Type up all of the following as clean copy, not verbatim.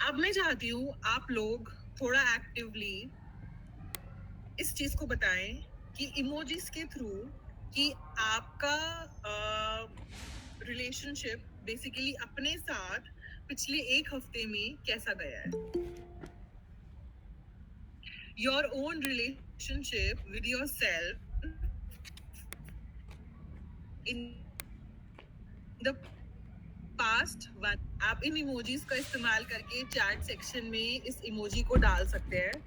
अब मैं चाहती हूँ आप लोग थोड़ा एक्टिवली इस चीज को बताएं कि इमोजीज के थ्रू कि आपका रिलेशनशिप बेसिकली अपने साथ पिछले एक हफ्ते में कैसा गया है. Your own relationship with your self in the past one. आप इन इमोजीज का इस्तेमाल करके चैट सेक्शन में इस इमोजी को डाल सकते हैं.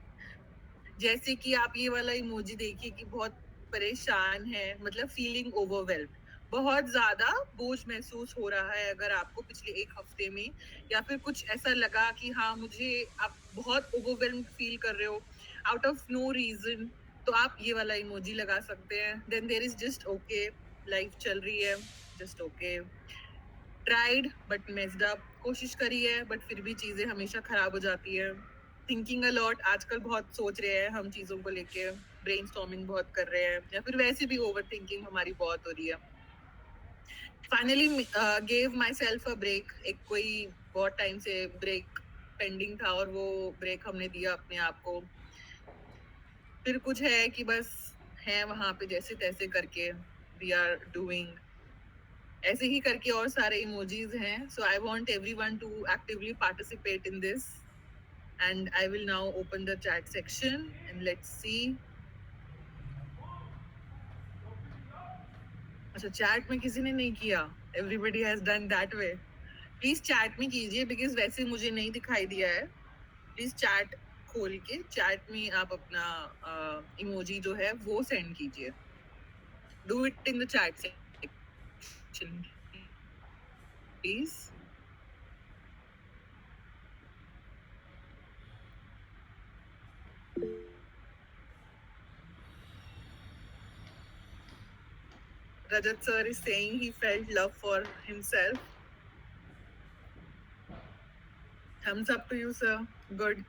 जैसे कि आप ये वाला इमोजी देखिए कि बहुत परेशान है, मतलब फीलिंग ओवरवेल्म्ड, बहुत ज्यादा बोझ महसूस हो रहा है अगर आपको पिछले एक हफ्ते में, या फिर कुछ ऐसा लगा कि हाँ मुझे, आप बहुत ओवरवेल्म्ड फील कर रहे हो आउट ऑफ नो रीजन, तो आप ये वाला इमोजी लगा सकते हैं. Then there is just okay, life चल रही है, just okay. Tried but messed up, कोशिश करी है बट फिर भी चीजें हमेशा खराब हो जाती है. थिंकिंग अ लॉट, आजकल बहुत सोच रहे हैं हम चीजों को लेके, ब्रेनस्टॉर्मिंग बहुत कर रहे हैं, या फिर वैसे भी ओवर थिंकिंग हमारी बहुत हो रही है. Finally gave myself a break. एक कोई बहुत टाइम से ब्रेक पेंडिंग था और वो ब्रेक हमने दिया अपने आप को. फिर कुछ है कि बस है वहां पे जैसे तैसे करके वी आर डूइंग, ऐसे ही करके और सारे इमोजीज हैं. So I want everyone to actively participate in this, and I will now open the chat section and let's see. अच्छा, चैट में किसी ने नहीं किया, everybody has done that way. Please chat में कीजिए बिकॉज वैसे मुझे नहीं दिखाई दिया है. प्लीज चैट खोल के चैट में आप अपना इमोजी जो है वो सेंड कीजिए. Do it in the chat section please. Rajat sir is saying he felt love for himself. Thumbs up to you, sir. Good.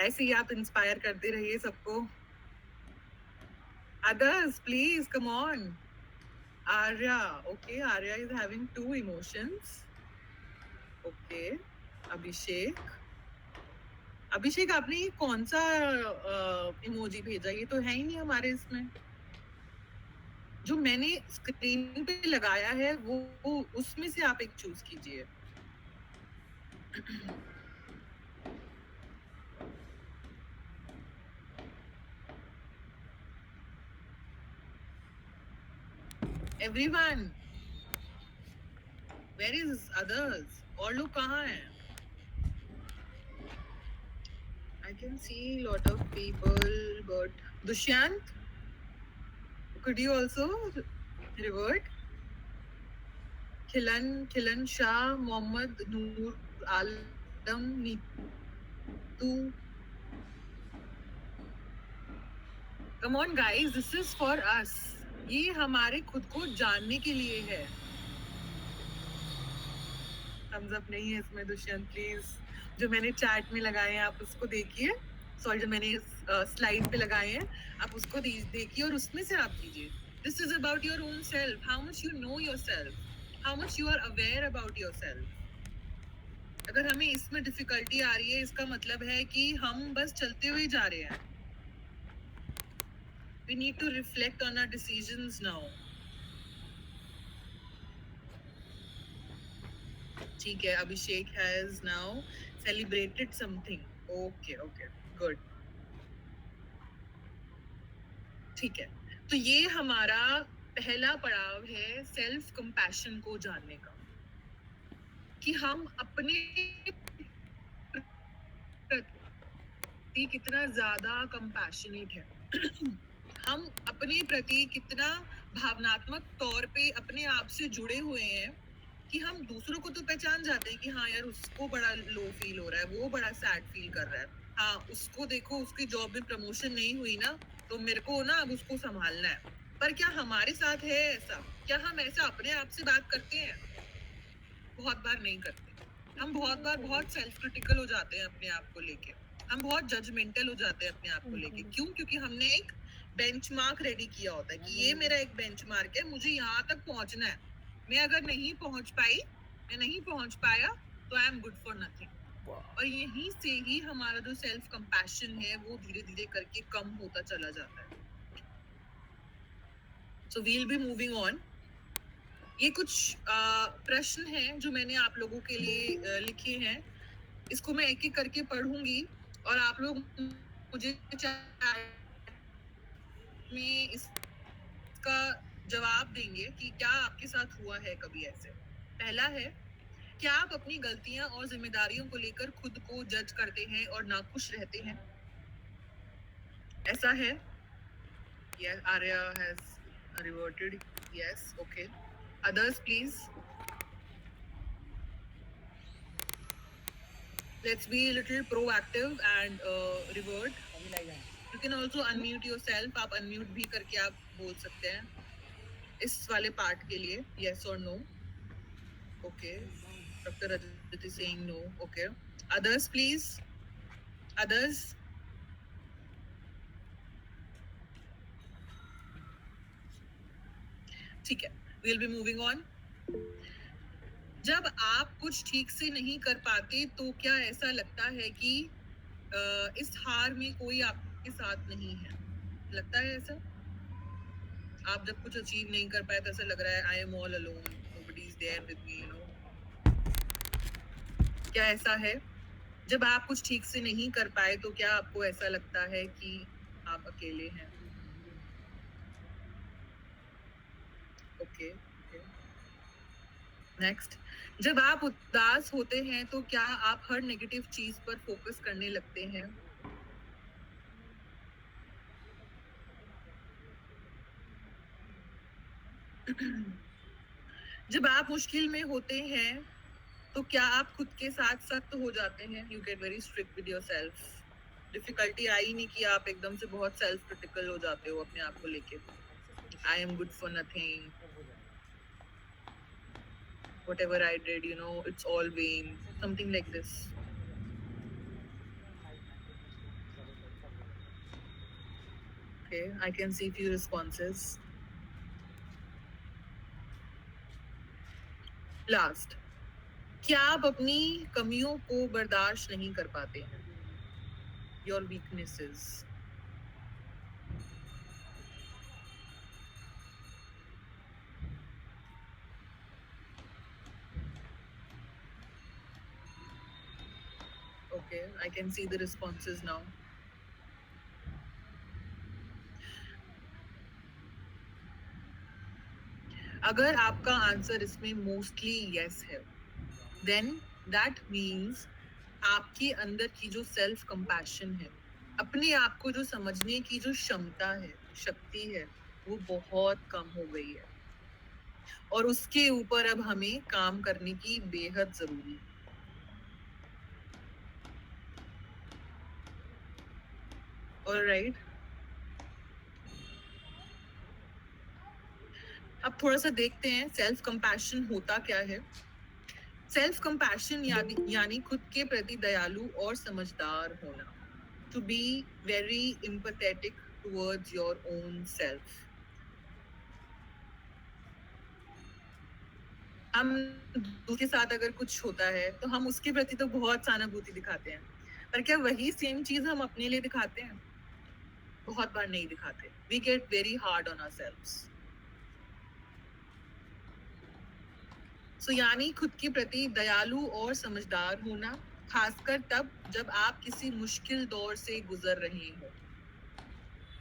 ऐसे ही आप इंस्पायर करते रहिए सबको. Others, please come on. Arya, okay. Arya is having 2 emotions. Okay. Abhishek. अभिषेक, आपने ये कौन सा emoji भेजा? ये तो है ही नहीं हमारे इसमें. जो मैंने स्क्रीन पे लगाया है वो उसमें से आप एक चूज कीजिए. Everyone, where is others? और लोग कहाँ हैं? I can see lot of people, but Dushyant, could you also revert? Khilan Shah, Mohammad Noor Alam, Neetu. Come on guys, this is for us. ये हमारे खुद को जानने के लिए है. thumbs up नहीं है इसमें दुष्यंत, प्लीज. जो मैंने चैट में लगाए हैं आप उसको देखिए. सॉरी, जो मैंने स्लाइड पे लगाए हैं आप उसको देखिए और उसमें से आप कीजिए. This is about your own self. How much you know yourself, how much you are aware about yourself. अगर हमें इसमें डिफिकल्टी आ रही है, इसका मतलब है कि हम बस चलते हुए जा रहे हैं. We need to reflect on our decisions now. ठीक है, अभिषेक has now celebrated something. Okay, okay, good. ठीक है, तो ये हमारा पहला पड़ाव है सेल्फ कंपैशन को जानने का, कि हम अपने प्रति कितना ज्यादा कंपैशनेट है. हम अपने प्रति कितना भावनात्मक तौर पे अपने आप से जुड़े हुए हैं, कि हम दूसरों को तो पहचान जाते हैं कि हाँ यार उसको बड़ा लो फील हो रहा है, वो बड़ा सैड फील कर रहा है, हाँ उसको देखो उसकी जॉब में प्रमोशन नहीं हुई ना, तो मेरे को ना अब उसको संभालना है. पर क्या हमारे साथ है ऐसा? क्या हम ऐसा अपने आप से बात करते हैं? बहुत बार नहीं करते. हम बहुत बार बहुत सेल्फ क्रिटिकल हो जाते हैं अपने आप को लेके. हम बहुत जजमेंटल हो जाते हैं अपने आप को लेके. क्यों? क्योंकि हमने एक बेंचमार्क रेडी किया होता है कि ये मेरा एक बेंचमार्क है, मुझे यहाँ तक पहुंचना है. मैं अगर नहीं पहुंच पाई, मैं नहीं पहुंच पाया, तो I am good for nothing. और यहीं से ही हमारा जो सेल्फ कंपैशन है वो धीरे धीरे करके कम होता चला जाता है। So we'll be moving on. ये कुछ प्रश्न हैं जो मैंने आप लोगों के लिए लिखे हैं। इसको मैं एक एक करके पढ़ूंगी और आप लोग मुझे में इसका जवाब देंगे कि क्या आपके साथ हुआ है कभी ऐसे। पहला है, क्या आप अपनी गलतियां और जिम्मेदारियों को लेकर खुद को जज करते हैं और नाखुश रहते हैं? ऐसा है? Yes, Arya has reverted. Yes, okay. Others, please. Let's be a little proactive and revert. You can also unmute yourself. आप unmute भी करके आप बोल सकते हैं इस वाले पार्ट के लिए, yes or no. Okay. Dr. Rajat is saying no. Okay. Others, please. Others. ठीक है. We'll be moving on. जब आप कुछ ठीक से नहीं कर पाते तो क्या ऐसा लगता है कि इस हार में कोई आपके साथ नहीं है? लगता है ऐसा? आप जब कुछ अचीव नहीं कर पाए तो ऐसा लग रहा है I am all alone, nobody is there with me, you know. क्या ऐसा है? जब आप कुछ ठीक से नहीं कर पाए तो क्या आपको ऐसा लगता है कि आप अकेले हैं? ओके। नेक्स्ट, जब आप उदास होते हैं तो क्या आप हर नेगेटिव चीज पर फोकस करने लगते हैं? जब आप मुश्किल में होते हैं तो क्या आप खुद के साथ सख्त हो जाते हैं? You get very strict with yourself. Difficulty आई नहीं कि आप एकदम से बहुत सेल्फ क्रिटिकल हो जाते हो अपने आप को लेके। I am good for nothing, whatever I did, you know, it's all vain, something like this. Okay, I can see few responses. Last, क्या आप अपनी कमियों को बर्दाश्त नहीं कर पाते हैं? Your weaknesses. Okay, I can see the responses now. अगर आपका आंसर इसमें मोस्टली यस है, देन दैट मीन्स आपके अंदर की जो सेल्फ कंपैशन है, अपने आप को जो समझने की जो क्षमता है, शक्ति है, वो बहुत कम हो गई है और उसके ऊपर अब हमें काम करने की बेहद जरूरी है। ऑलराइट, अब थोड़ा सा देखते हैं सेल्फ कंपैशन होता क्या है। सेल्फ कंपैशन यानी खुद के प्रति दयालु और समझदार होना, to be very empathetic towards your own self. हम दूसरे के साथ अगर कुछ होता है तो हम उसके प्रति तो बहुत सहानुभूति दिखाते हैं, पर क्या वही सेम चीज हम अपने लिए दिखाते हैं? बहुत बार नहीं दिखाते। We get very hard on ourselves. So यानी खुद के प्रति दयालु और समझदार होना, खासकर तब जब आप किसी मुश्किल दौर से गुजर रहे हो।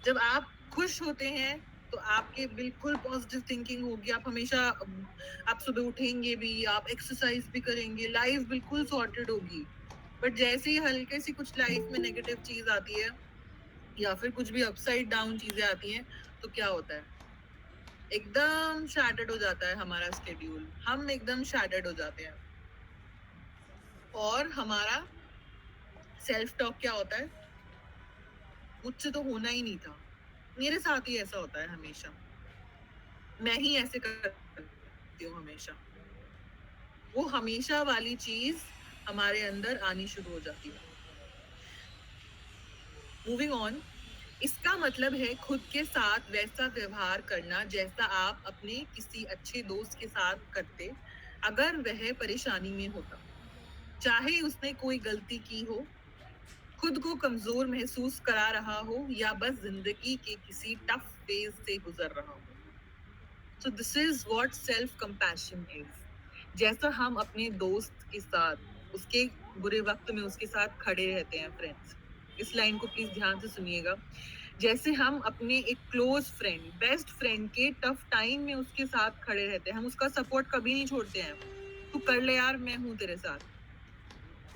जब आप खुश होते हैं तो आपके बिल्कुल पॉजिटिव थिंकिंग होगी, आप हमेशा आप सुबह उठेंगे भी, आप एक्सरसाइज भी करेंगे, लाइफ बिल्कुल सॉर्टेड होगी। बट जैसे ही हल्के सी कुछ लाइफ में नेगेटिव चीज आती है या फिर कुछ भी अपसाइड डाउन चीजें आती हैं तो क्या होता है? एकदम शैटर्ड हो जाता है हमारा स्केड्यूल, हम एकदम शैटर्ड हो जाते हैं और हमारा सेल्फ टॉक क्या होता है? मुझसे तो होना ही नहीं था, मेरे साथ ही ऐसा होता है हमेशा, मैं ही ऐसे करती हूँ हमेशा। वो हमेशा वाली चीज हमारे अंदर आनी शुरू हो जाती है। मूविंग ऑन, इसका मतलब है खुद के साथ वैसा व्यवहार करना जैसा आप अपने किसी अच्छे दोस्त के साथ करते अगर वह परेशानी में होता। चाहे उसने कोई गलती की हो, खुद को कमजोर महसूस करा रहा हो या बस जिंदगी के किसी टफ फेज से गुजर रहा हो। So this is what self compassion is. जैसा हम अपने दोस्त के साथ उसके बुरे वक्त में उसके साथ खड़े रहते हैं फ्रेंड्स, इस लाइन को प्लीज ध्यान से सुनिएगा। जैसे हम अपने एक क्लोज फ्रेंड, बेस्ट फ्रेंड के टफ टाइम में उसके साथ खड़े रहते हैं, हम उसका सपोर्ट कभी नहीं छोड़ते हैं। तू कर ले यार, मैं हूं तेरे साथ,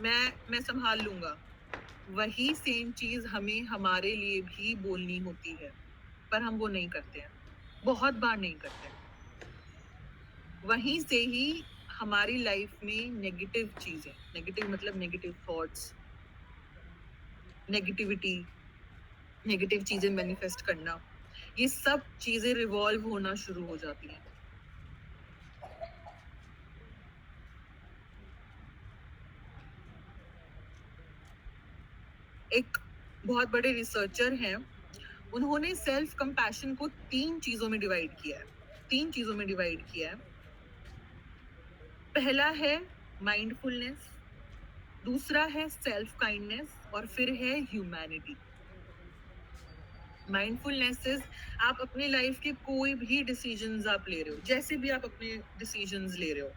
मैं संभाल लूंगा। वही सेम चीज हमें हमारे लिए भी बोलनी होती है, पर हम वो नहीं करते हैं, बहुत बार नहीं करते हैं। वहीं से ही हमारी लाइफ में नेगेटिव चीजें, नेगेटिव मतलब नेगेटिव थॉट्स, नेगेटिविटी, नेगेटिव चीजें मैनिफेस्ट करना, ये सब चीजें रिवॉल्व होना शुरू हो जाती हैं। एक बहुत बड़े रिसर्चर हैं, उन्होंने सेल्फ कंपैशन को 3 चीजों में डिवाइड किया है। 3 चीजों में डिवाइड किया है। पहला है माइंडफुलनेस, दूसरा है सेल्फ काइंडनेस और फिर है ह्यूमैनिटी। माइंडफुलनेस इज आप अपने लाइफ के कोई भी डिसीजंस आप ले रहे हो, जैसे भी आप अपने डिसीजंस ले रहे हो,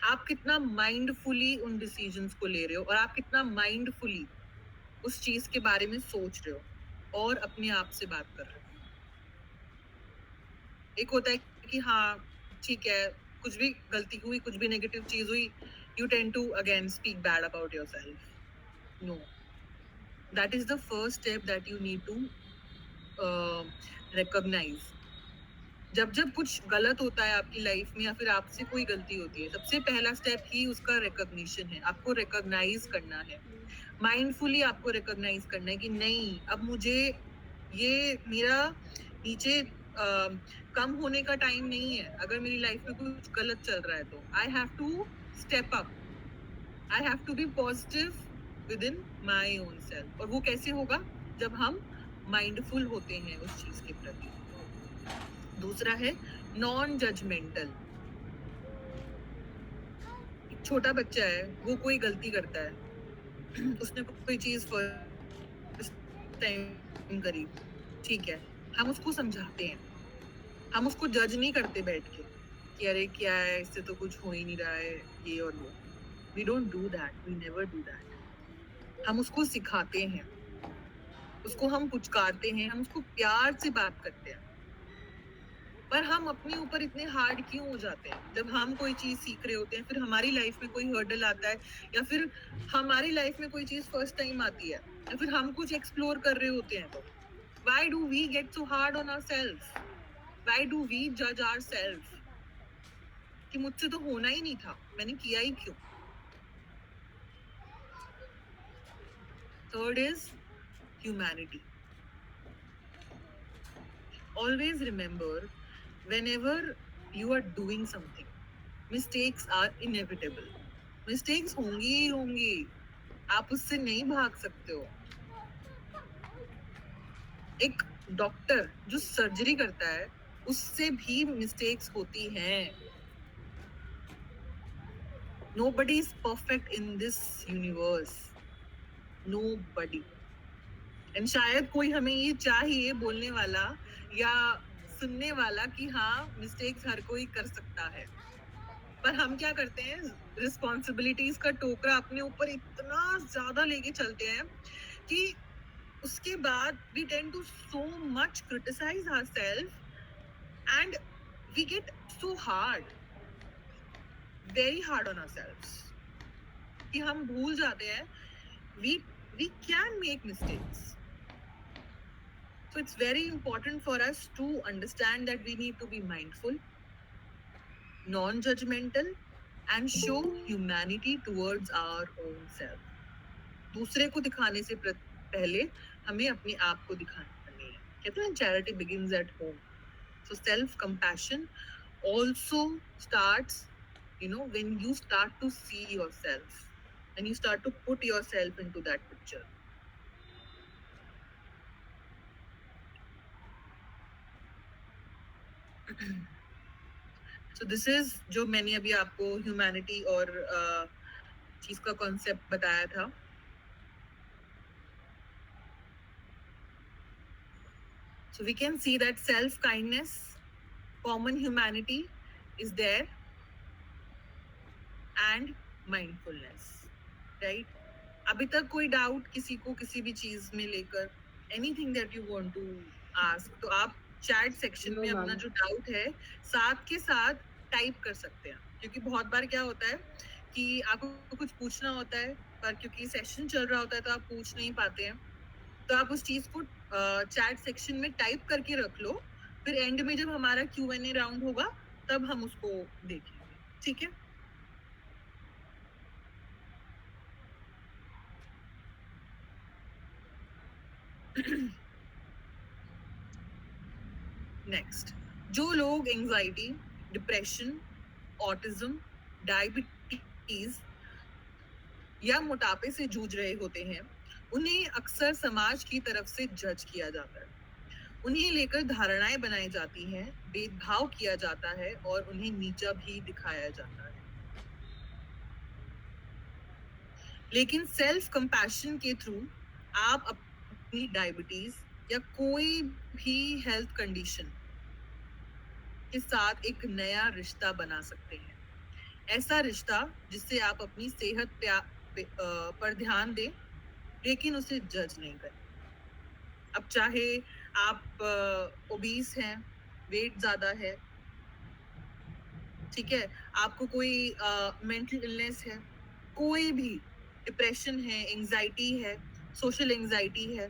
आप कितना माइंडफुली उन डिसीजंस को ले रहे हो और आप कितना माइंडफुली उस चीज के बारे में सोच रहे हो और अपने आप से बात कर रहे हो। एक होता है कि हाँ ठीक है, कुछ भी गलती हुई, कुछ भी नेगेटिव चीज हुई, you tend to again speak bad about yourself. No, that is the first step that you need to recognise. जब जब कुछ गलत होता है आपकी लाइफ में या फिर आपसे कोई गलती होती है, सबसे पहला स्टेप ही उसका रिकॉग्निशन है। आपको रिकॉग्नाइज करना है, माइंडफुली आपको रिकॉग्नाइज करना है कि नहीं, अब मुझे ये मेरा नीचे कम होने का टाइम नहीं है। अगर मेरी लाइफ में कुछ गलत चल रहा है तो I have to step up, I have to be positive within my own self. और वो कैसे होगा? जब हम माइंडफुल होते हैं उस चीज के प्रति। दूसरा है नॉन जजमेंटल। एक छोटा बच्चा है, वो कोई गलती करता है, उसने कोई चीज फर्स्ट टाइम करी, ठीक है, हम उसको समझाते हैं, हम उसको जज नहीं करते बैठ के कि अरे क्या है, इससे तो कुछ हो ही नहीं रहा है, ये और वो। We don't do that, we never do that. हम उसको सिखाते हैं, उसको हम पुचकारते हैं, हम उसको प्यार से बात करते हैं। पर हम अपने ऊपर इतने हार्ड क्यों हो जाते हैं? जब हम कोई चीज सीख रहे होते हैं, फिर हमारी लाइफ में कोई हर्डल आता है या फिर हमारी लाइफ में कोई चीज फर्स्ट टाइम आती है या फिर हम कुछ एक्सप्लोर कर रहे होते हैं, तो why do we get so hard on ourselves? Why do we judge ourselves? कि मुझसे तो होना ही नहीं था, मैंने किया ही क्यों? Third is humanity. Always remember, whenever you are doing something, mistakes are inevitable. Mistakes होंगी ही होंगी, आप उससे नहीं भाग सकते हो। एक डॉक्टर जो सर्जरी करता है, उससे भी मिस्टेक्स होती हैं। Nobody is perfect in this universe. Nobody. And शायद कोई हमें ये चाहिए बोलने वाला या सुनने वाला कि हाँ, मिस्टेक्स हर कोई कर सकता है। पर हम क्या करते हैं, रिस्पॉन्सिबिलिटीज का टोकरा अपने ऊपर इतना ज्यादा लेके चलते हैं कि उसके बाद we tend to so much criticize ourselves and we get so hard, very hard on ourselves कि हम भूल जाते हैं we can make mistakes. So it's very important for us to understand that we need to be mindful, non-judgmental and show humanity towards our own self. दूसरे को दिखाने से पहले हमें अपने आप को दिखाना है। कहते हैं charity begins at home. So self-compassion also starts, when you start to see yourself and you start to put yourself into that picture. So this is जो मैंने अभी आपको ह्यूमैनिटी और चीज का कॉन्सेप्ट बताया था। So we can see that self-kindness, common humanity is there, and mindfulness, right? अभी तक कोई डाउट किसी को किसी भी चीज में लेकर, anything that you want to ask, तो आप चैट सेक्शन नो में अपना मैम। जो डाउट है साथ के साथ टाइप कर सकते हैं, क्योंकि बहुत बार क्या होता है कि आपको कुछ पूछना होता है पर क्योंकि सेशन चल रहा होता है तो आप पूछ नहीं पाते हैं। तो आप उस चीज को चैट सेक्शन में टाइप करके रख लो, फिर एंड में जब हमारा Q&A राउंड होगा तब हम उसको देखेंगे, ठीक है? नेक्स्ट, जो लोग एंजाइटी, डिप्रेशन, ऑटिज्म, डायबिटीज या मोटापे से जूझ रहे होते हैं, उन्हें अक्सर समाज की तरफ से जज किया जाता है। उन्हें लेकर धारणाएं बनाई जाती हैं, भेदभाव किया जाता है और उन्हें नीचा भी दिखाया जाता है। लेकिन सेल्फ कंपैशन के थ्रू आप अपनी डायबिटीज या कोई भी हेल्थ कंडीशन के साथ एक नया रिश्ता बना सकते हैं। ऐसा रिश्ता जिससे आप अपनी सेहत पर ध्यान दें, लेकिन उसे जज नहीं करें। अब चाहे आप ओबीस हैं, वेट ज्यादा है, ठीक है, आपको कोई मेंटल इलनेस है, कोई भी डिप्रेशन है, एंजाइटी है, सोशल एंजाइटी है,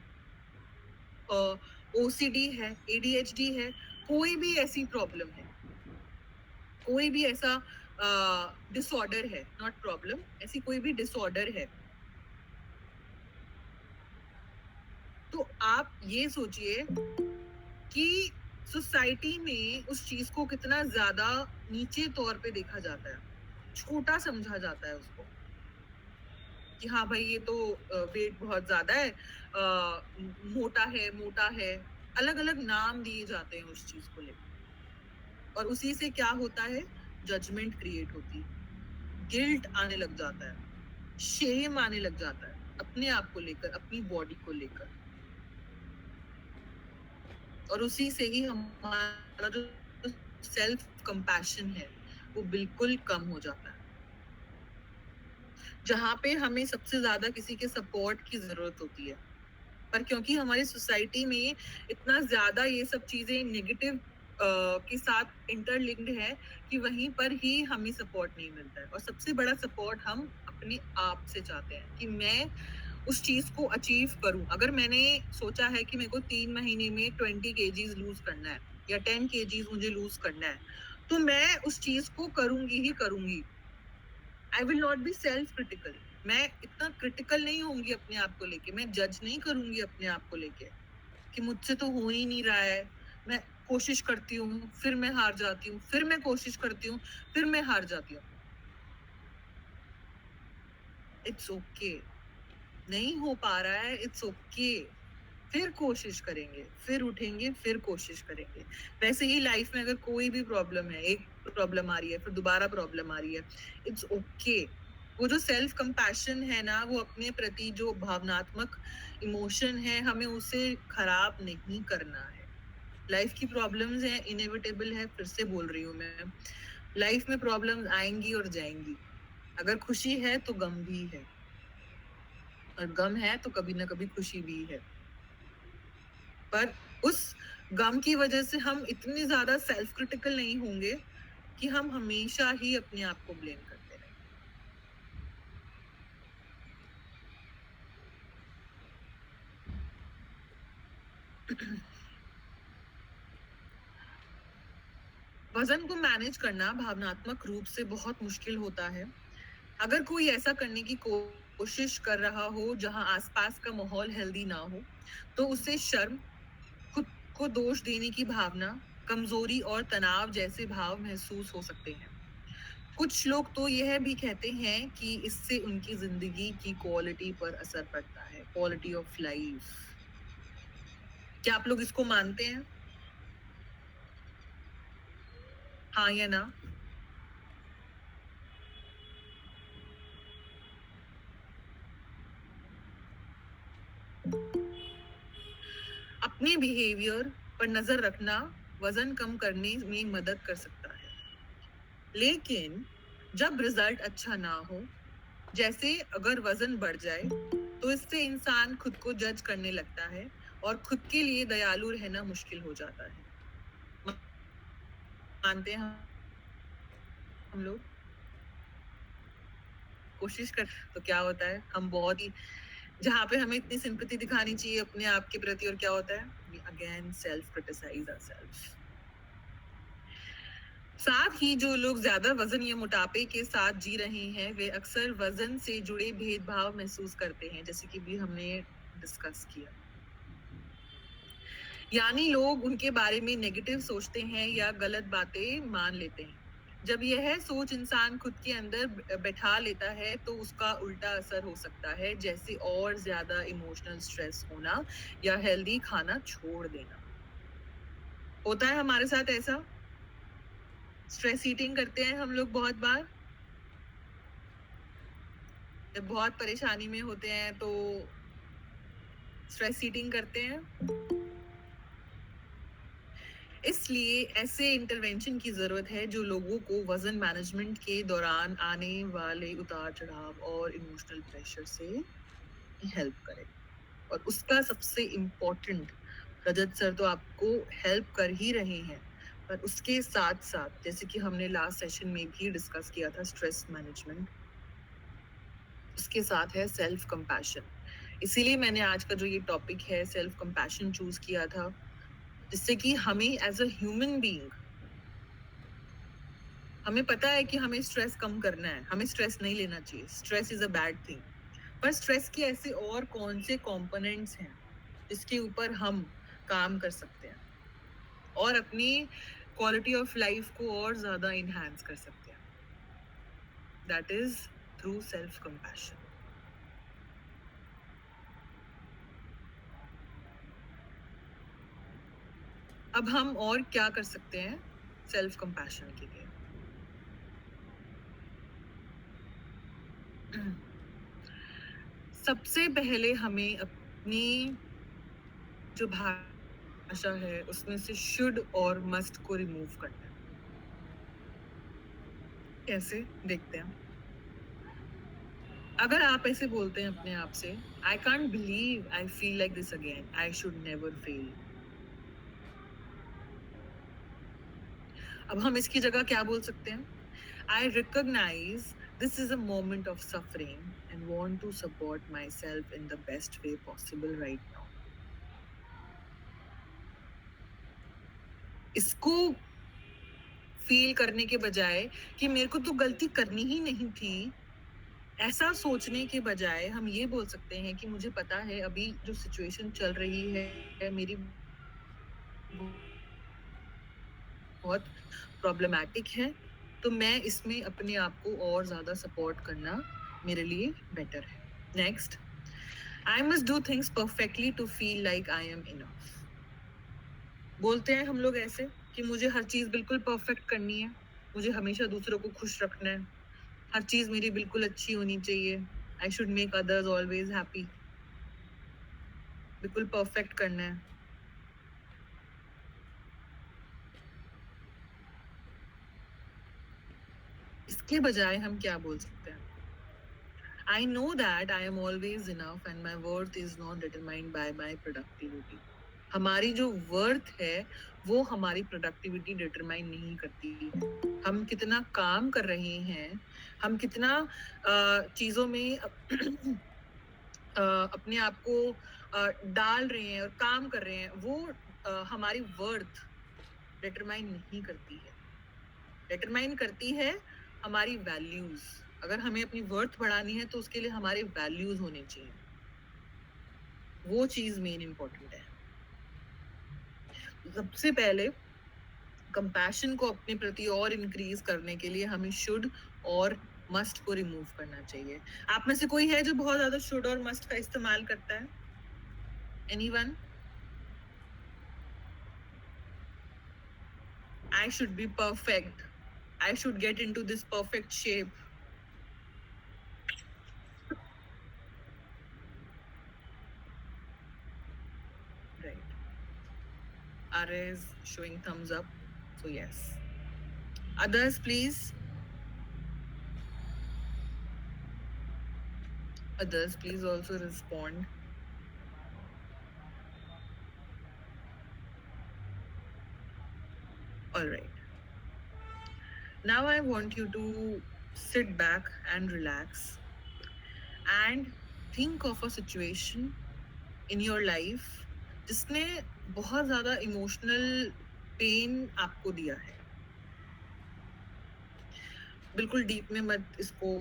ओसीडी है, एडीएचडी है, कोई भी ऐसी प्रॉब्लम है, कोई भी ऐसा डिसऑर्डर है, नॉट प्रॉब्लम, ऐसी कोई भी डिसऑर्डर है, तो आप ये सोचिए कि सोसाइटी में उस चीज को कितना ज्यादा नीचे तौर पे देखा जाता है, छोटा समझा जाता है उसको, कि हाँ भाई ये तो वेट बहुत ज्यादा है, मोटा है, अलग अलग नाम दिए जाते हैं उस चीज को लेकर, और उसी से क्या होता है, जजमेंट क्रिएट होती है, गिल्ट आने लग जाता है, शेम आने लग जाता है अपने आप को लेकर, अपनी बॉडी को लेकर, और उसी से ही हमारा जो सेल्फ कंपैशन है वो बिल्कुल कम हो जाता है। जहाँ पे हमें सबसे ज्यादा किसी के सपोर्ट की जरूरत होती है, पर क्योंकि हमारी सोसाइटी में इतना ज्यादा ये सब चीजें नेगेटिव के साथ इंटरलिंक्ड है कि वहीं पर ही हमें सपोर्ट नहीं मिलता है, और सबसे बड़ा सपोर्ट हम अपने आप से चाहते हैं कि मैं उस चीज को अचीव करूं। अगर मैंने सोचा है कि मेरे को 3 महीने में 20 kgs लूज करना है या 10 kgs मुझे लूज करना है, तो मैं उस चीज को करूंगी ही करूंगी। I will not be self critical, मैं इतना क्रिटिकल नहीं होंगी अपने आप को लेके, मैं जज नहीं करूंगी अपने आप को लेके कि मुझसे तो हो ही नहीं रहा है, मैं कोशिश करती हूँ फिर मैं हार जाती हूँ, फिर मैं कोशिश करती हूँ फिर मैं हार जाती हूँ। इट्स ओके, नहीं हो पा रहा है, इट्स ओके, फिर कोशिश करेंगे, फिर उठेंगे, फिर कोशिश करेंगे। वैसे ही लाइफ में अगर कोई भी प्रॉब्लम है, एक प्रॉब्लम आ रही है, फिर दोबारा प्रॉब्लम आ रही है, इट्स ओके। वो जो सेल्फ कंपैशन है ना, वो अपने प्रति जो भावनात्मक इमोशन है, हमें उसे खराब नहीं करना है। लाइफ की प्रॉब्लम्स है, इनएविटेबल है, फिर से बोल रही हूँ मैं, लाइफ में प्रॉब्लम्स आएंगी और जाएंगी। अगर खुशी है तो गम भी है, और गम है तो कभी ना कभी खुशी भी है। पर उस गम की वजह से हम इतने ज्यादा सेल्फ क्रिटिकल नहीं होंगे कि हम हमेशा ही अपने आप को ब्लेम करते रहें। वजन को मैनेज करना भावनात्मक रूप से बहुत मुश्किल होता है। अगर कोई ऐसा करने की कोशिश कर रहा हो जहां आसपास का माहौल हेल्दी ना हो, तो उसे शर्म, खुद को दोष देने की भावना, कमजोरी और तनाव जैसे भाव महसूस हो सकते हैं। कुछ लोग तो यह भी कहते हैं कि इससे उनकी जिंदगी की क्वालिटी पर असर पड़ता है, क्वालिटी ऑफ लाइफ। क्या आप लोग इसको मानते हैं? हाँ या ना? अपने बिहेवियर पर नजर रखना वजन कम करने में मदद कर सकता है, लेकिन जब रिजल्ट अच्छा ना हो, जैसे अगर वजन बढ़ जाए, तो इससे इंसान खुद को जज करने लगता है और खुद के लिए दयालु रहना मुश्किल हो जाता है। मानते हैं हम लोग, कोशिश कर तो क्या होता है, हम बहुत ही जहाँ पे हमें इतनी सिंपैथी दिखानी चाहिए अपने आप के प्रति, और क्या होता है, we again self criticize ourselves। साथ ही जो लोग ज्यादा वजन या मोटापे के साथ जी रहे हैं, वे अक्सर वजन से जुड़े भेदभाव महसूस करते हैं, जैसे कि भी हमने डिस्कस किया। यानी लोग उनके बारे में नेगेटिव सोचते हैं या गलत बातें मान लेते हैं। जब यह सोच इंसान खुद के अंदर बैठा लेता है, तो उसका उल्टा असर हो सकता है, जैसे और ज्यादा इमोशनल स्ट्रेस होना या हेल्दी खाना छोड़ देना। होता है हमारे साथ ऐसा, स्ट्रेस ईटिंग करते हैं हम लोग बहुत बार, जब बहुत परेशानी में होते हैं तो स्ट्रेस ईटिंग करते हैं। इसलिए ऐसे इंटरवेंशन की जरूरत है जो लोगों को वजन मैनेजमेंट के दौरान आने वाले उतार चढ़ाव और इमोशनल प्रेशर से हेल्प करे। और उसका सबसे इम्पोर्टेंट, रजत सर तो आपको हेल्प कर ही रहे हैं, पर उसके साथ साथ, जैसे कि हमने लास्ट सेशन में भी डिस्कस किया था, स्ट्रेस मैनेजमेंट, उसके साथ है सेल्फ कंपैशन। इसीलिए मैंने आज का जो ये टॉपिक है सेल्फ कंपैशन चूज किया था, जिससे कि हमें एज अ ह्यूमन बीइंग, हमें पता है कि हमें स्ट्रेस कम करना है, हमें स्ट्रेस नहीं लेना चाहिए, stress is a bad thing, पर स्ट्रेस के ऐसे और कौन से कंपोनेंट्स हैं जिसके ऊपर हम काम कर सकते हैं और अपनी क्वालिटी ऑफ लाइफ को और ज्यादा इनहैंस कर सकते हैं। That is through self compassion. अब हम और क्या कर सकते हैं सेल्फ कंपैशन के लिए? सबसे पहले हमें अपनी जो भाषा है उसमें से शुड और मस्ट को रिमूव करना है। कैसे, देखते हैं। अगर आप ऐसे बोलते हैं अपने आप से, I can't believe I feel like this again, I should never fail. अब हम इसकी जगह क्या बोल सकते हैं? I recognise this is a moment of suffering and want to support myself in the best way possible right now. इसको feel करने के बजाय कि मेरे को तो गलती करनी ही नहीं थी, ऐसा सोचने के बजाय हम ये बोल सकते हैं कि मुझे पता है अभी जो सिचुएशन चल रही है मेरी बहुत प्रॉब्लमैटिक है, तो मैं इसमें अपने आप को और ज्यादा सपोर्ट करना मेरे लिए बेटर है। Next, I must do things perfectly to feel like I am enough. बोलते हैं हम लोग ऐसे कि मुझे हर चीज बिल्कुल परफेक्ट करनी है, मुझे हमेशा दूसरों को खुश रखना है, हर चीज मेरी बिल्कुल अच्छी होनी चाहिए, I should make others always happy, बिल्कुल परफेक्ट करना है। इसके बजाय हम क्या बोल सकते हैं? I know that I am always enough and my worth is not determined by my productivity. हमारी जो वर्थ है वो हमारी प्रोडक्टिविटी डिटरमाइन नहीं करती है। हम कितना काम कर रहे हैं, हम कितना चीजों में अपने आप को डाल रहे हैं और काम कर रहे हैं, वो हमारी वर्थ डिटरमाइन नहीं करती है। डिटरमाइन करती है हमारी वैल्यूज। अगर हमें अपनी वर्थ बढ़ानी है तो उसके लिए हमारे वैल्यूज होने चाहिए, वो चीज मेन इंपॉर्टेंट है। सबसे पहले कंपैशन को अपने प्रति और इंक्रीज करने के लिए हमें शुड और मस्ट को रिमूव करना चाहिए। आप में से कोई है जो बहुत ज्यादा शुड और मस्ट का इस्तेमाल करता है? Anyone? I should be perfect, I should get into this perfect shape. Right. Arya is showing thumbs up. So yes. Others, please. Others, please also respond. All right. Now I want you to sit back and relax and think of a situation in your life जिसने बहुत ज़्यादा emotional pain आपको दिया है. बिल्कुल deep में मत इसको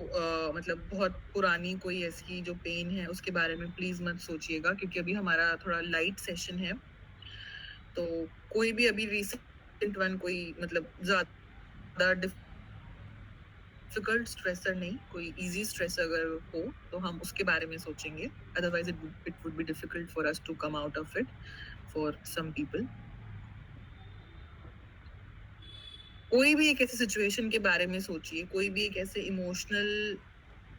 मतलब बहुत पुरानी कोई ऐसी जो पेन है उसके बारे में प्लीज मत सोचिएगा क्योंकि अभी हमारा थोड़ा लाइट सेशन है. तो कोई भी अभी रिसेंट वन कोई मतलब ज्यादा डिफिकल्ट स्ट्रेसर नहीं, कोई इजी स्ट्रेस अगर हो तो हम उसके बारे में सोचेंगे. Otherwise it would be difficult for us to come out of it for some people. कोई भी एक ऐसे सिचुएशन के बारे में सोचिए, कोई भी एक ऐसे इमोशनल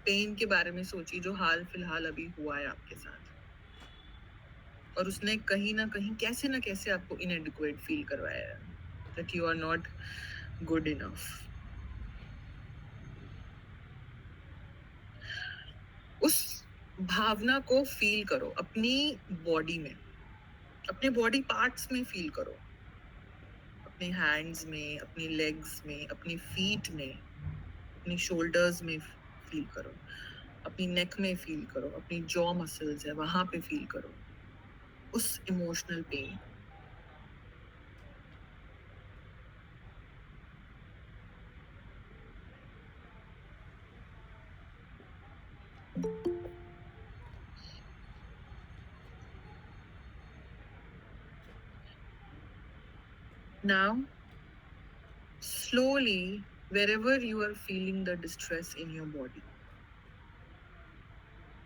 पेन के बारे में सोचिए जो हाल फिलहाल अभी हुआ है आपके साथ और उसने कहीं ना कैसे आपको इनएडिक्वेट फील करवाया है, that you are not good enough. उस भावना को फील करो अपनी बॉडी में, अपने बॉडी पार्ट्स में फील करो, अपने हैंड्स में, अपनी लेग्स में, अपनी फीट में, अपनी शोल्डर्स में फील करो, अपनी नेक में फील करो, अपनी जॉ मसल्स है वहां पे फील करो उस emotional pain. Now, slowly, wherever you are feeling the distress in your body,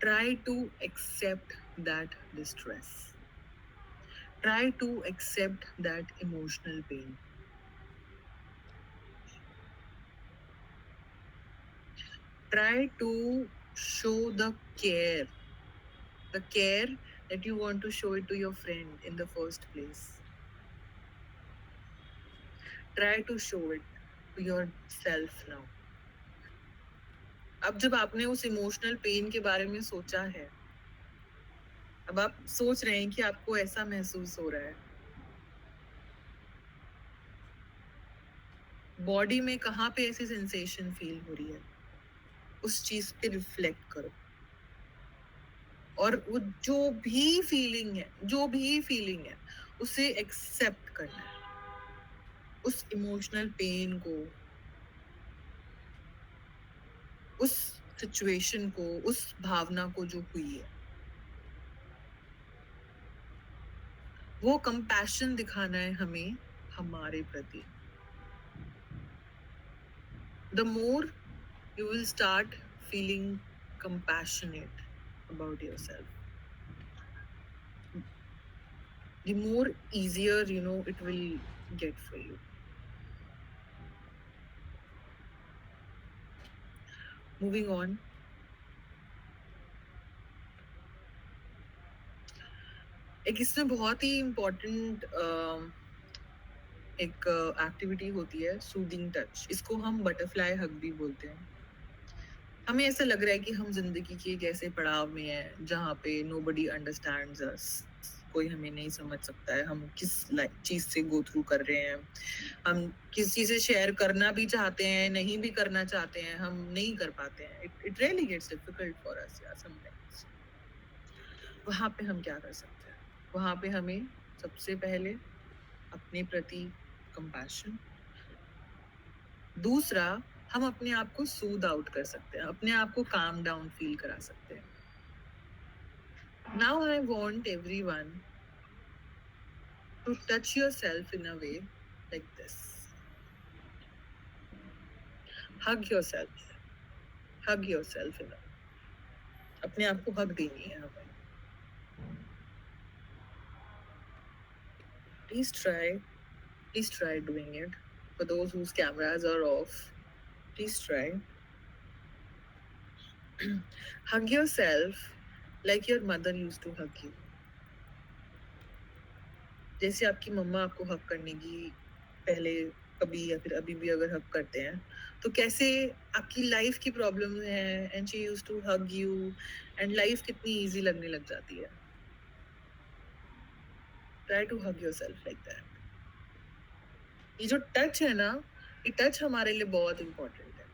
try to accept that distress. Try to accept that emotional pain. Try to show the care that you want to show it to your friend in the first place. Try to show it to yourself now. अब जब आपने उस emotional pain के बारे में सोचा है, अब आप सोच रहे हैं कि आपको ऐसा महसूस हो रहा है, बॉडी में कहाँ पे ऐसी सेंसेशन फील हो रही है, उस चीज पे रिफ्लेक्ट करो और वो जो भी फीलिंग है उसे एक्सेप्ट करना है. उस इमोशनल पेन को, उस सिचुएशन को, उस भावना को जो हुई है, वो कंपैशन दिखाना है हमें हमारे प्रति. The more you will start feeling compassionate about yourself, the more easier it will get for you. Moving on. एक इसमें बहुत ही इम्पोर्टेंट एक एक्टिविटी होती है सूदिंग टच. इसको हम बटरफ्लाई हग भी बोलते हैं. हमें ऐसा लग रहा है कि हम जिंदगी के एक ऐसे पड़ाव में है जहाँ पे नोबडी अंडरस्टैंड्स अस, कोई हमें नहीं समझ सकता है, हम किस चीज से गो थ्रू कर रहे हैं, हम किस चीज से शेयर करना भी चाहते हैं, नहीं भी करना चाहते हैं, हम नहीं कर पाते हैं. It really gets difficult for us यार समटाइम्स. वहां पे हम क्या कर सकते हैं? वहां पे हमें सबसे पहले अपने प्रति कंपैशन, दूसरा हम अपने आप को सूद आउट कर सकते हैं, अपने आप को काम डाउन फील करा सकते हैं. Now I want everyone to touch yourself in a way like this. Hug yourself, hug yourself in अपने आप को हग देनी है हमें. Please try doing it. For those whose cameras are off, please try. Hug yourself like your mother used to hug you. जैसे आपकी मम्मा आपको हक करने की पहले कभी या फिर अभी भी अगर हक करते हैं, तो कैसे आपकी लाइफ की प्रॉब्लम है and she used to hug you and life कितनी इजी लगने लग जाती है. Try to hug yourself like that. ये जो टच है ना, ये टच हमारे लिए बहुत इंपॉर्टेंट है.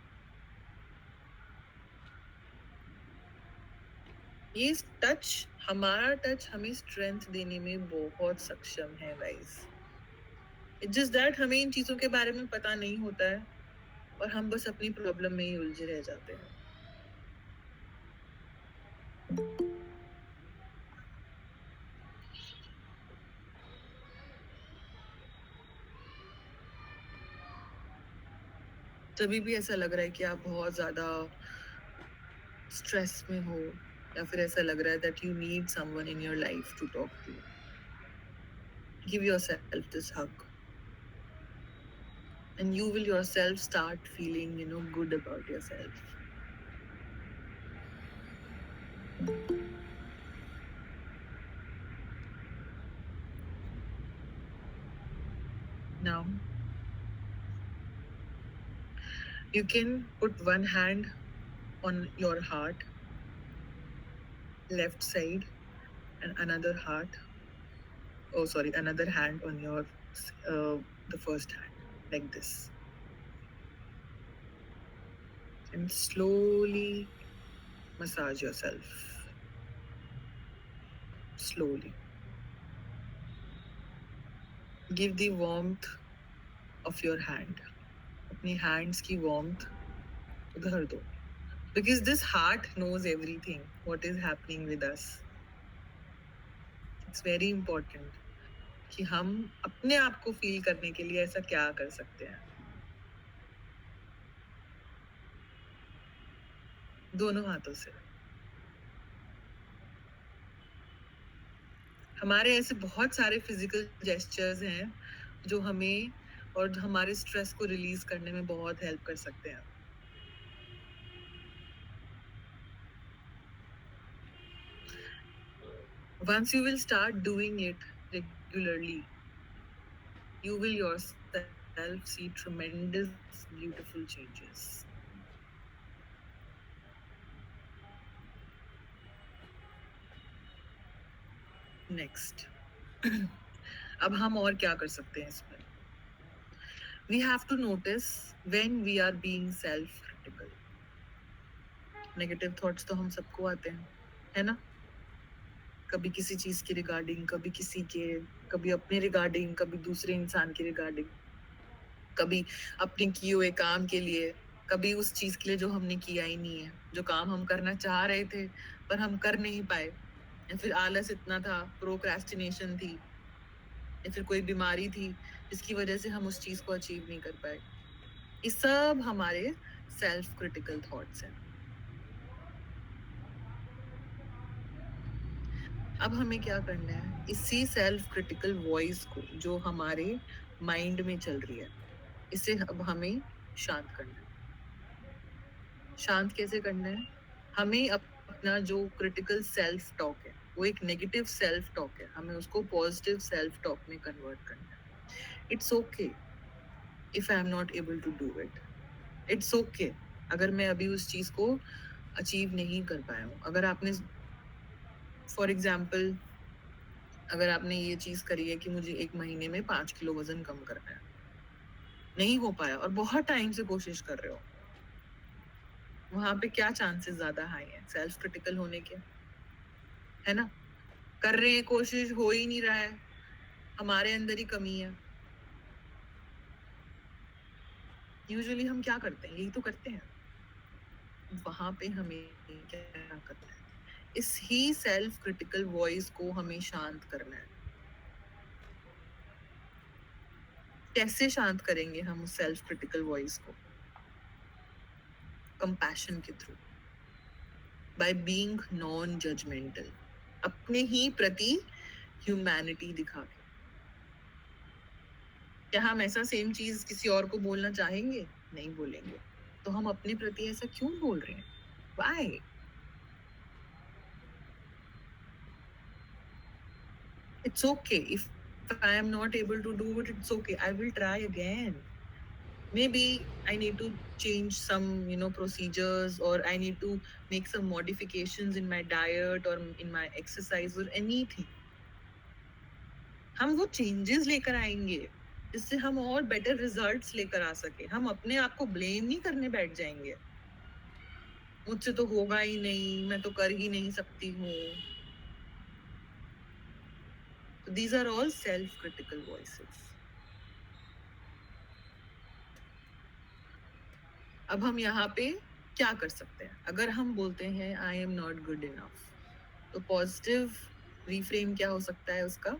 ये टच, हमारा टच हमें स्ट्रेंथ देने में बहुत सक्षम है गाइस. इट्स जस्ट दैट हमें इन चीजों के बारे में पता नहीं होता है और हम बस अपनी प्रॉब्लम में ही उलझे रह जाते हैं. जभी भी ऐसा लग रहा है कि आप बहुत ज्यादा स्ट्रेस में हो या फिर ऐसा लग रहा है that you need someone in your life to talk to, give yourself this hug and you will yourself start feeling good about yourself. Now you can put one hand on your heart, left side, and another hand on your the first hand, like this, and slowly massage yourself. Slowly give the warmth of your hand, अपनी hands की warmth उधर दो, because this heart knows everything what is happening with us. It's very important कि हम अपने आप को feel करने के लिए ऐसा क्या कर सकते हैं. दोनों हाथों से. हमारे ऐसे बहुत सारे फिजिकल जेस्चर्स हैं जो हमें और हमारे स्ट्रेस को रिलीज करने में बहुत हेल्प कर सकते हैं. Once you will start doing it regularly, you will yourself see tremendous, beautiful changes. Next, अब हम और क्या कर सकते हैं इसमें? We have to notice when we are being self-critical. Negative thoughts तो हम सबको आते हैं, है ना? कभी किसी चीज के रिगार्डिंग, कभी किसी के, कभी अपने रिगार्डिंग, कभी दूसरे इंसान के रिगार्डिंग, कभी अपने किए हुए काम के लिए, कभी उस चीज के लिए जो हमने किया ही नहीं है, जो काम हम करना चाह रहे थे पर हम कर नहीं पाए, या फिर आलस इतना था, प्रोक्रेस्टिनेशन थी, या फिर कोई बीमारी थी जिसकी वजह से हम उस चीज को अचीव नहीं कर पाए. ये सब हमारे सेल्फ क्रिटिकल थॉट्स हैं. अब हमें क्या करना है, इसी सेल्फ क्रिटिकल वॉइस को जो हमारे माइंड में चल रही है, इसे अब हमें शांत करना है. शांत कैसे करना है? हमें अपना जो क्रिटिकल सेल्फ टॉक है, वो एक नेगेटिव सेल्फ टॉक है, हमें उसको पॉजिटिव सेल्फ टॉक में कन्वर्ट करना है. It's okay if I am not able to do it. It's okay अगर मैं अभी उस चीज को अचीव नहीं कर पाया हूँ. अगर आपने फॉर एग्जाम्पल अगर आपने ये चीज करी है कि मुझे 1 महीने में 5 किलो वजन कम करना है, नहीं हो पाया और बहुत टाइम से कोशिश कर रहे हो, वहां पे क्या चांसेस ज्यादा हाई है सेल्फ क्रिटिकल होने के? है ना? कर रहे हैं कोशिश, हो ही नहीं रहा है, हमारे अंदर ही कमी है. यूजुअली हम क्या करते हैं, यही तो करते हैं. वहां पे हमें क्या करना है, इस ही सेल्फ क्रिटिकल वॉइस को हमें शांत करना है. कैसे शांत करेंगे हम उस सेल्फ क्रिटिकल वॉइस को? कंपैशन के through, by being non judgemental, अपने ही प्रति ह्यूमैनिटी दिखा के. क्या हम ऐसा सेम चीज किसी और को बोलना चाहेंगे? नहीं बोलेंगे. तो हम अपने प्रति ऐसा क्यों बोल रहे हैं? Why? It's okay if I am not able to do it, it's okay. I will try again. Maybe I need to change some, procedures, or I need to make some modifications in my diet or in my exercise or anything. हम वो changes लेकर आएंगे जिससे हम और better results लेकर आ सके. हम अपने आप को ब्लेम नहीं करने बैठ जाएंगे. मुझसे तो होगा ही नहीं, मैं तो कर ही नहीं सकती हूँ. So these are all self-critical voices. अब हम यहाँ पे क्या कर सकते हैं? अगर हम बोलते हैं आई एम नॉट गुड इनफ, तो पॉजिटिव रिफ्रेम क्या हो सकता है उसका?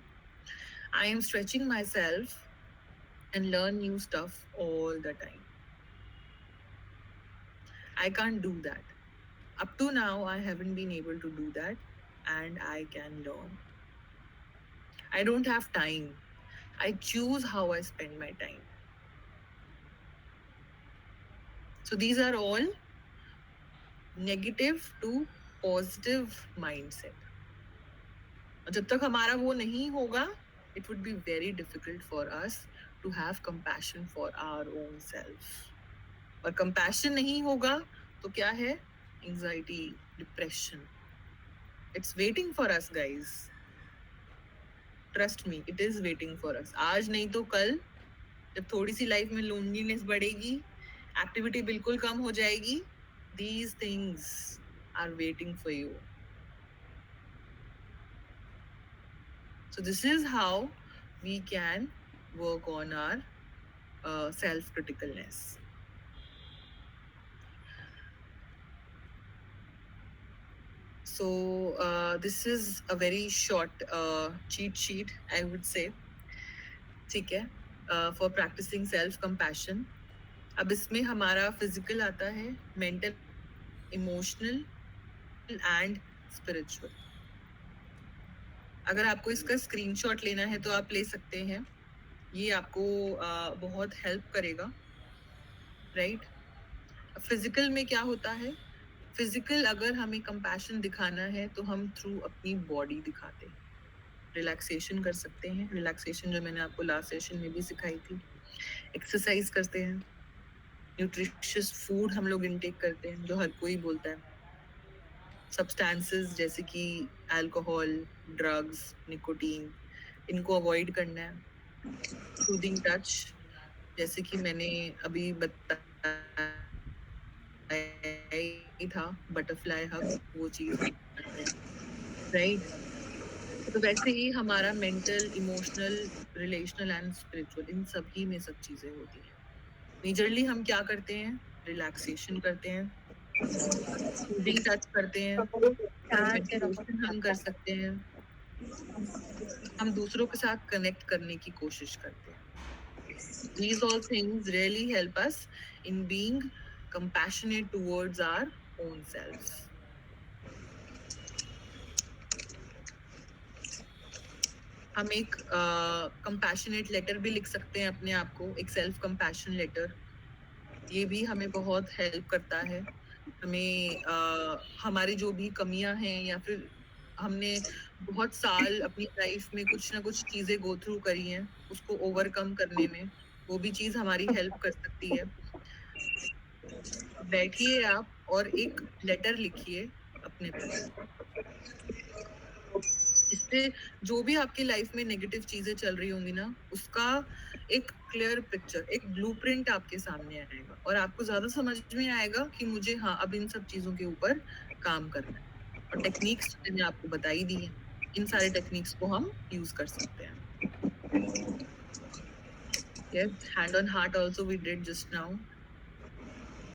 I am stretching my self and learn new stuff all the time. I can't do that. Up to now, I haven't been able to do that, and I can learn. I don't have time. I choose how I spend my time. So these are all negative to positive mindset. और जब तक हमारा वो नहीं होगा, it would be very difficult for us to have compassion for our own self. और compassion नहीं होगा तो क्या है? Anxiety, depression. It's waiting for us, guys. Trust me, it is waiting for us. आज नहीं तो कल, जब थोड़ी सी लाइफ में लोनलीनेस बढ़ेगी, एक्टिविटी बिल्कुल कम हो जाएगी, these things are waiting for you. So this is how we can work on our self-criticalness. So this is a very short cheat sheet, I would say. ठीक है, for practicing self-compassion. अब इसमें हमारा physical आता है, mental, emotional and spiritual. अगर आपको इसका स्क्रीनशॉट लेना है तो आप ले सकते हैं. ये आपको बहुत हेल्प करेगा, राइट? फिजिकल में क्या होता है? फिजिकल अगर हमें कंपैशन दिखाना है तो हम थ्रू अपनी बॉडी दिखाते हैं. रिलैक्सेशन कर सकते हैं, रिलैक्सेशन जो मैंने आपको लास्ट सेशन में भी सिखाई थी. एक्सरसाइज करते हैं, न्यूट्रिशियस फूड हम लोग इनटेक करते हैं, जो हर कोई बोलता है. सब्सटेंसेस जैसे कि अल्कोहल, ड्रग्स, निकोटीन, इनको अवॉइड करना है. सूदिंग टच, जैसे कि मैंने अभी बताया था, बटरफ्लाई हग, वो चीज, राइट? तो वैसे ही हमारा mental, emotional, relational and spiritual, इन सभी में सब चीजें होती हैं. मेजरली हम क्या करते हैं? रिलैक्सेशन करते हैं, सूदिंग टच करते हैं, मेडिटेशन हम कर सकते हैं, हम दूसरों के साथ कनेक्ट करने की कोशिश करते हैं. These all things really help us in being compassionate towards our own selves. हम एक compassionate letter भी लिख सकते हैं अपने आप को, एक self compassion letter. ये भी हमें बहुत हेल्प करता है. हमें हमारी जो भी कमियां हैं, या फिर हमने बहुत साल अपनी लाइफ में कुछ ना कुछ चीजें गो थ्रू करी हैं, उसको ओवरकम करने में वो भी चीज हमारी हेल्प कर सकती है. बैठिए आप और एक लेटर लिखिए अपने पर. इससे जो भी आपकी लाइफ में नेगेटिव चीजें चल रही होंगी ना, उसका एक क्लियर पिक्चर, एक ब्लूप्रिंट आपके सामने आएगा, और आपको ज्यादा समझ में आएगा कि मुझे अब इन सब चीजों के ऊपर काम करना है. और टेक्निक्स मैंने आपको बताई दी है, इन सारे टेक्निक्स को हम यूज कर सकते हैं. Yes, hand on heart also we did just now.